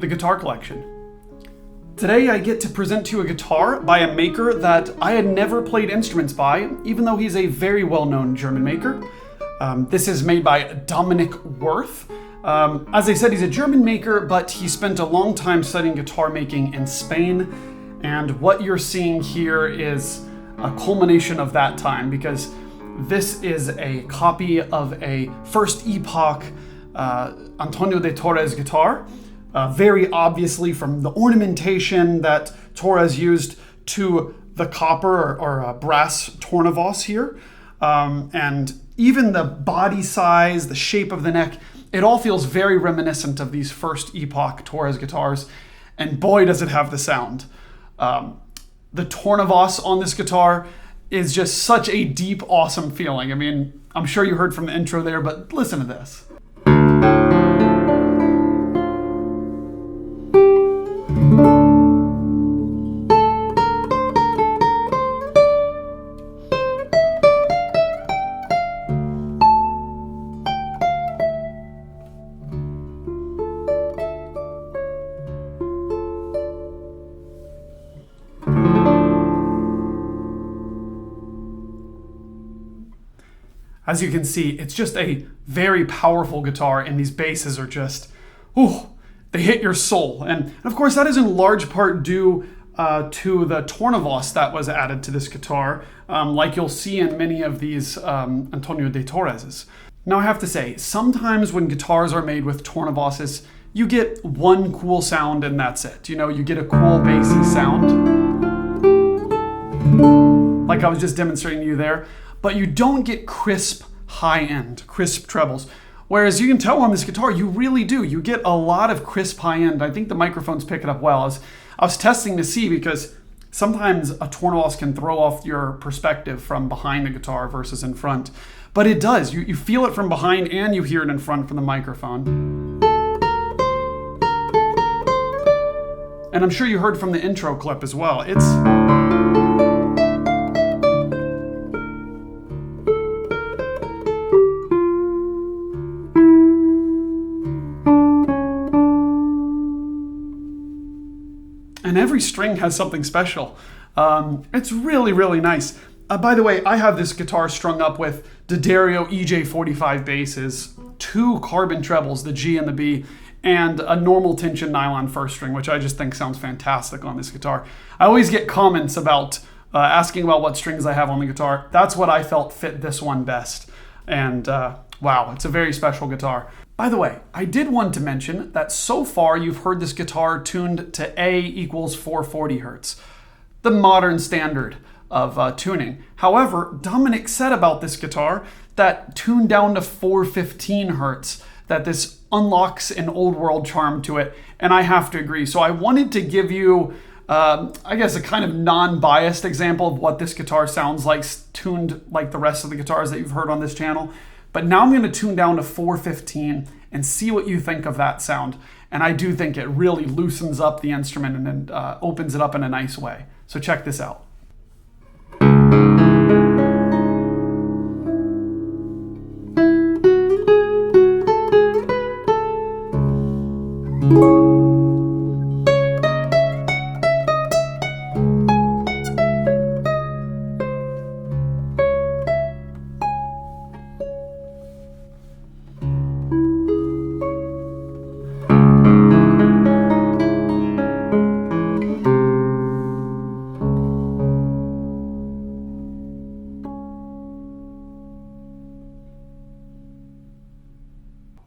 the Guitar Collection. Today I get to present to you a guitar by a maker that I had never played instruments by, even though he's a very well-known German maker. This is made by Dominik Wurth. As I said, he's a German maker, but he spent a long time studying guitar making in Spain, and what you're seeing here is a culmination of that time, because this is a copy of a first epoch Antonio de Torres guitar, very obviously from the ornamentation that Torres used to the copper or brass Tornavoz here, and even the body size, the shape of the neck, it all feels very reminiscent of these first epoch Torres guitars, and boy does it have the sound. The Tornavoz on this guitar is just such a deep, awesome feeling. I mean, I'm sure you heard from the intro there, but listen to this. As you can see, it's just a very powerful guitar, and these basses are just, ooh, they hit your soul. And of course, that is in large part due to the Tornavoz that was added to this guitar, like you'll see in many of these Antonio de Torres's. Now I have to say, sometimes when guitars are made with Tornavozes, you get one cool sound and that's it. You know, you get a cool bassy sound, like I was just demonstrating to you there. But you don't get crisp high-end, crisp trebles. Whereas you can tell on this guitar, you really do. You get a lot of crisp high-end. I think the microphones pick it up well. I was testing to see, because sometimes a Tornavoz can throw off your perspective from behind the guitar versus in front. But it does. You feel it from behind and you hear it in front from the microphone. And I'm sure you heard from the intro clip as well. And every string has something special. It's really, really nice. By the way, I have this guitar strung up with D'Addario EJ45 basses, 2 carbon trebles, the G and the B, and a normal tension nylon first string, which I just think sounds fantastic on this guitar. I always get comments about asking about what strings I have on the guitar. That's what I felt fit this one best. And wow, it's a very special guitar. By the way, I did want to mention that so far you've heard this guitar tuned to A equals 440 hertz, the modern standard of tuning. However, Dominik said about this guitar that tuned down to 415 hertz, that this unlocks an old world charm to it, and I have to agree. So I wanted to give you, I guess, a kind of non-biased example of what this guitar sounds like, tuned like the rest of the guitars that you've heard on this channel. But now I'm going to tune down to 415 and see what you think of that sound. And I do think it really loosens up the instrument and opens it up in a nice way. So check this out.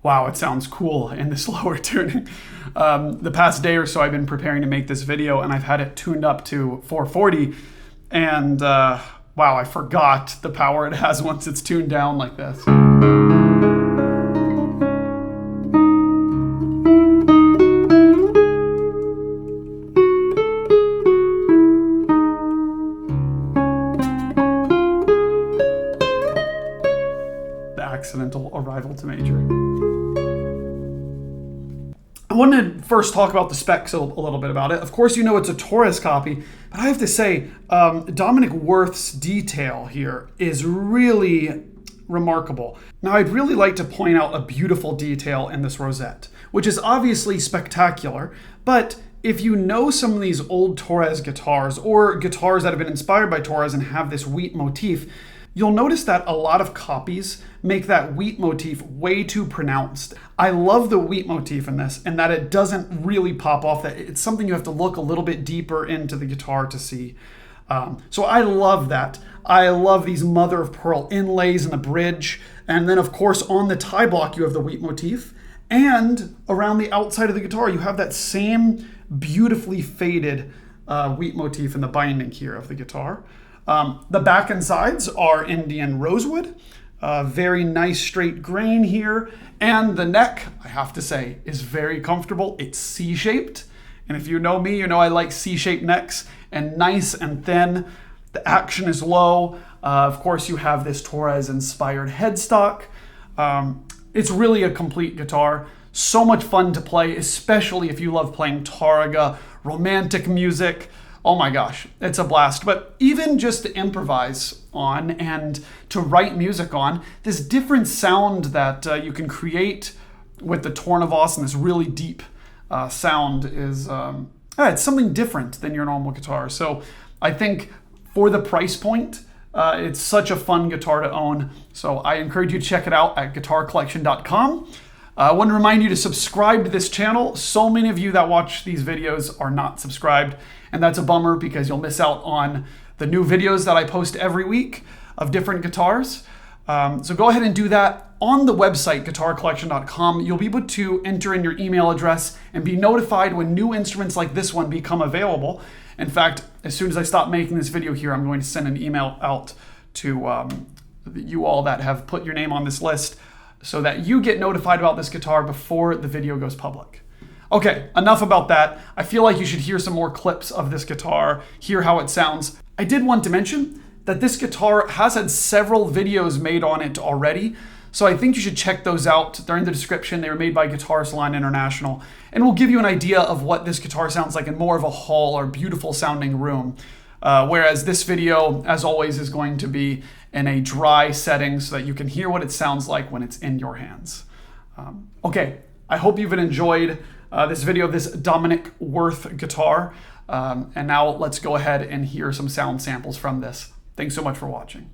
Wow, it sounds cool in this lower tuning. The past day or so I've been preparing to make this video, and I've had it tuned up to 440, and wow, I forgot the power it has once it's tuned down like this. The accidental arrival to major. I want to first talk about the specs a little bit about it. Of course, you know it's a Torres copy, but I have to say, Dominik Wurth's detail here is really remarkable. Now, I'd really like to point out a beautiful detail in this rosette, which is obviously spectacular, but if you know some of these old Torres guitars or guitars that have been inspired by Torres and have this wheat motif, you'll notice that a lot of copies make that wheat motif way too pronounced. I love the wheat motif in this and that it doesn't really pop off, that it's something you have to look a little bit deeper into the guitar to see. So I love that. I love these mother of pearl inlays in the bridge. And then of course on the tie block you have the wheat motif. And around the outside of the guitar you have that same beautifully faded wheat motif in the binding here of the guitar. The back and sides are Indian rosewood. Very nice straight grain here. And the neck, I have to say, is very comfortable. It's C-shaped. And if you know me, you know I like C-shaped necks, and nice and thin. The action is low. Of course, you have this Torres-inspired headstock. It's really a complete guitar. So much fun to play, especially if you love playing Tarrega, romantic music. Oh my gosh, it's a blast. But even just to improvise on and to write music on, this different sound that you can create with the Tornavoz and this really deep sound is, it's something different than your normal guitar. So I think for the price point, it's such a fun guitar to own. So I encourage you to check it out at guitarcollection.com. I want to remind you to subscribe to this channel. So many of you that watch these videos are not subscribed, and that's a bummer because you'll miss out on the new videos that I post every week of different guitars. So go ahead and do that. On the website, guitarcollection.com, you'll be able to enter in your email address and be notified when new instruments like this one become available. In fact, as soon as I stop making this video here, I'm going to send an email out to you all that have put your name on this list so that you get notified about this guitar before the video goes public. Okay, enough about that. I feel like you should hear some more clips of this guitar, hear how it sounds. I did want to mention that this guitar has had several videos made on it already, so I think you should check those out. They're in the description. They were made by Guitar Salon International, and will give you an idea of what this guitar sounds like in more of a hall or beautiful sounding room. Whereas this video, as always, is going to be in a dry setting so that you can hear what it sounds like when it's in your hands. Okay, I hope you've enjoyed this video of this Dominik Wurth guitar. And now let's go ahead and hear some sound samples from this. Thanks so much for watching.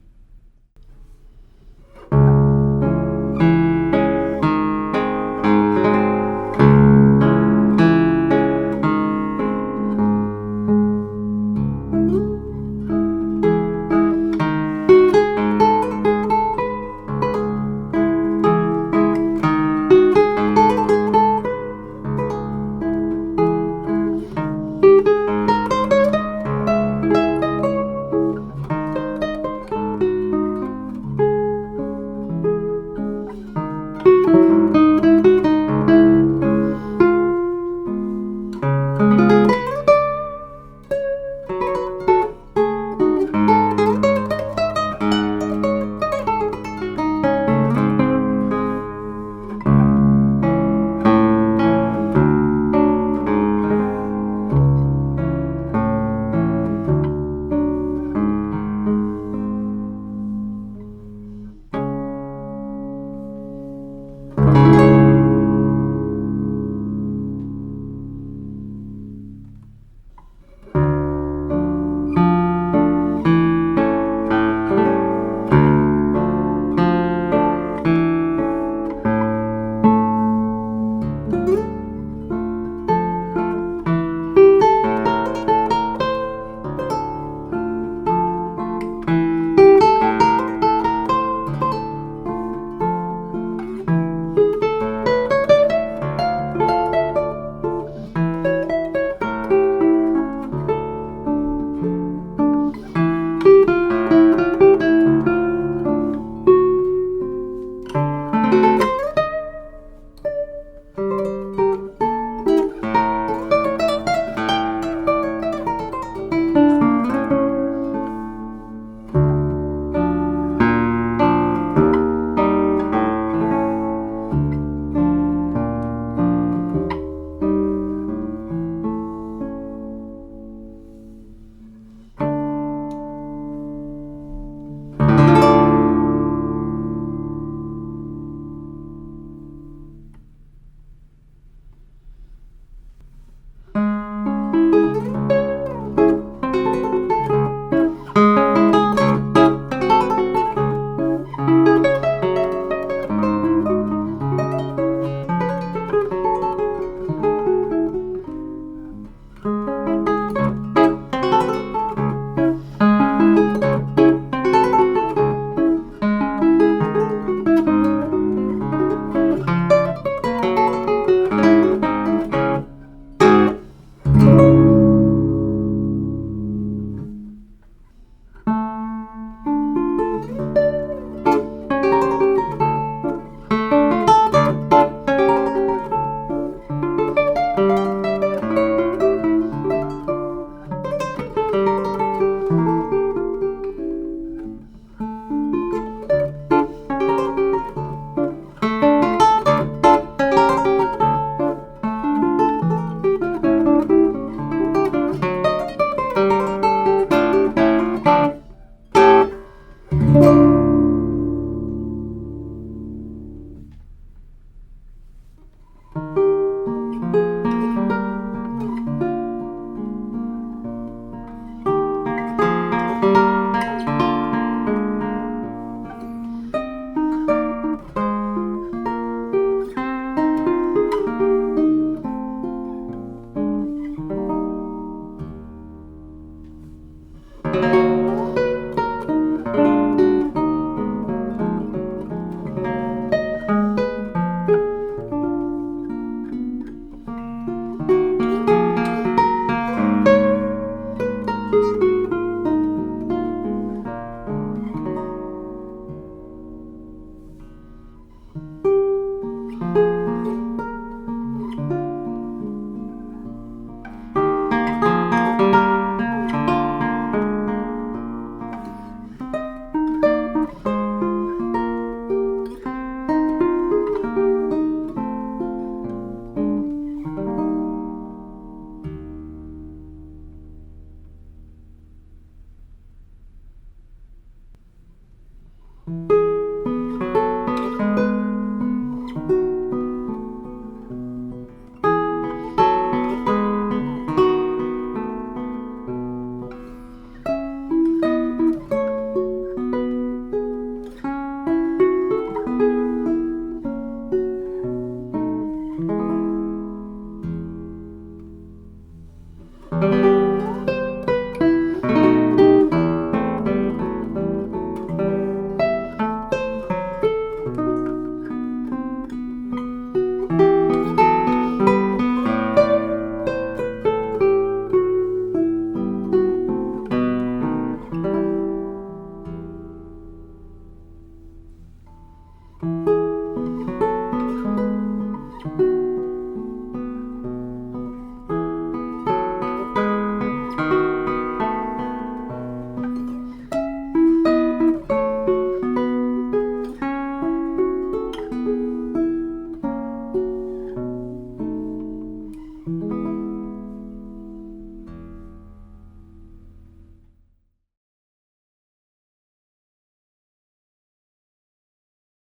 Thank you.